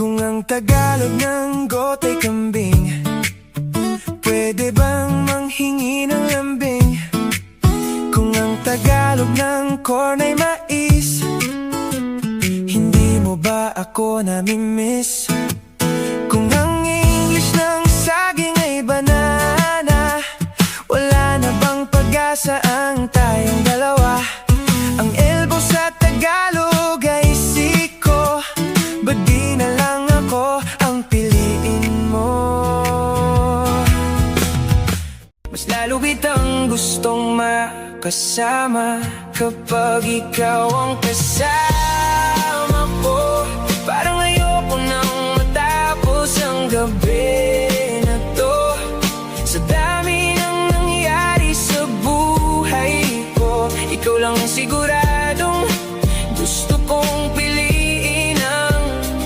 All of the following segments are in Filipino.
Kung ang Tagalog ng got ay kambing, pwede bang manghingi ng lambing? Kung ang Tagalog ng corn ay mais, hindi mo ba ako namimiss? Kung ang English ng saging ay banana, wala na bang pag-asa ang tayong dalawa? Ang elbow sa Tagalog ay siko, ba't di na lang ako ang piliin mo? Mas lalo kitang gustong makasama kapag ikaw ang kasama ko. Parang ayoko nang matapos ang gabi na to, sa dami ng nangyari sa buhay ko. Ikaw lang ang siguradong gusto kong piliin ang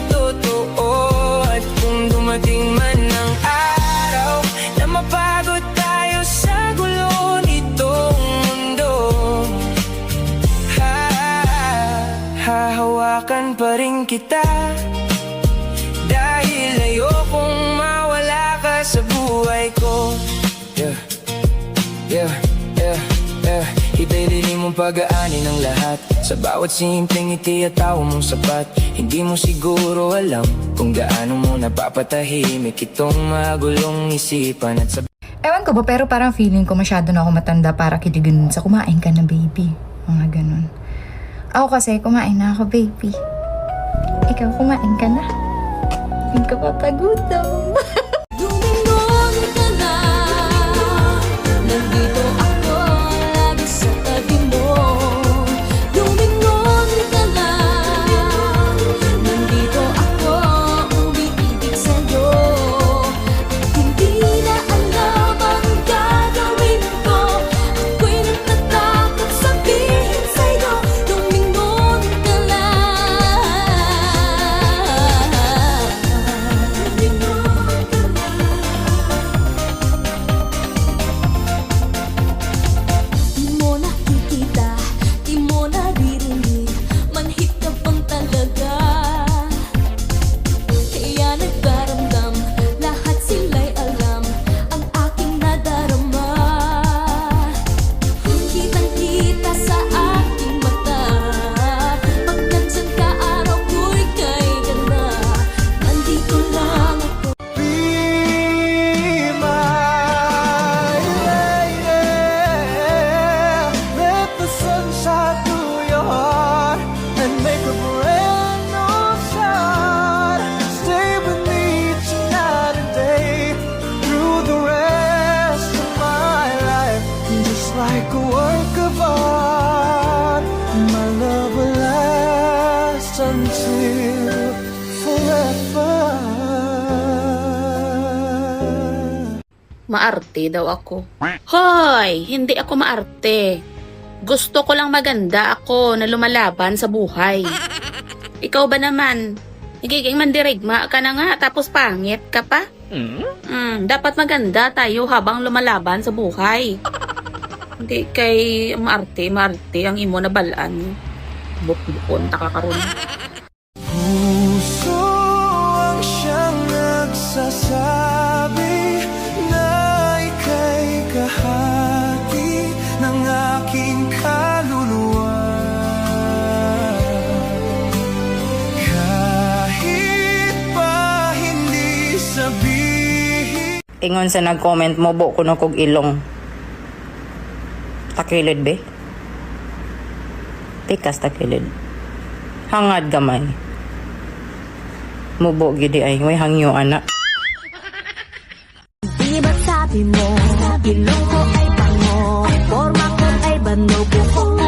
totoo. At kung dumating man ang araw na mapagod tayo sa gulo nitong mundo, hahawakan pa rin kita, dahil ayokong mawala ka sa buhay ko. Yeah, yeah, yeah, yeah. Iba'y dilim mong pag-aani ng lahat, sa bawat simpleng ngiti at tawa mong sapat. Hindi mo siguro alam kung gaano mo napapatahimik itong magulong isipan at sabi. Ewan ko ba, pero parang feeling ko masyado na ako matanda para kiligin sa kumain ka na, baby. Mga ganun. Ako kasi, kumain na ako, baby. Ikaw, kumain ka na. Hindi ka papagutom. Lumingon ka na, nandito ako lagi sa tabi mo. Lumingon ka na, nandito ako umiibig sa'yo. Hindi na alam ang gagawin ko, ako'y natatakot sabihin sa'yo. Lumingon ka na. Di mo nakikita, di mo naririnig, manhid ka bang talaga? Kaya nagdaramdam, lahat sila'y alam ang aking nadarama. Kitang-kita sa aking mata, pag nandyan ka araw ko'y kay ka na. Nandito lang ako. Be my lady, let the sun shine through your heart and make a brand new start. Stay with me tonight and day, through the rest of my life. Just like a work of art, my love will last until forever. Maarte daw ako. Hoy! Hindi ako maarte. Gusto ko lang maganda ako na lumalaban sa buhay. Ikaw ba naman? Nagiging mandirigma ka na nga tapos pangit ka pa? Dapat maganda tayo habang lumalaban sa buhay. Hindi kay maarte ang imo na balaan. Bukbukon takakaroon. Puso ang siyang nagsasabi na ika'y kahati ng aking kaluluwa. Kahit pa hindi sabihin. Ingon sa nag-comment mo, bo kuno kog ilong. Takilid be? Tikas takilid. Hangad gamay. Mubo gidi ay, way hangyo anak. Di ba't sabi mo, ilong ko ay pango, forma ko ay bano, buhok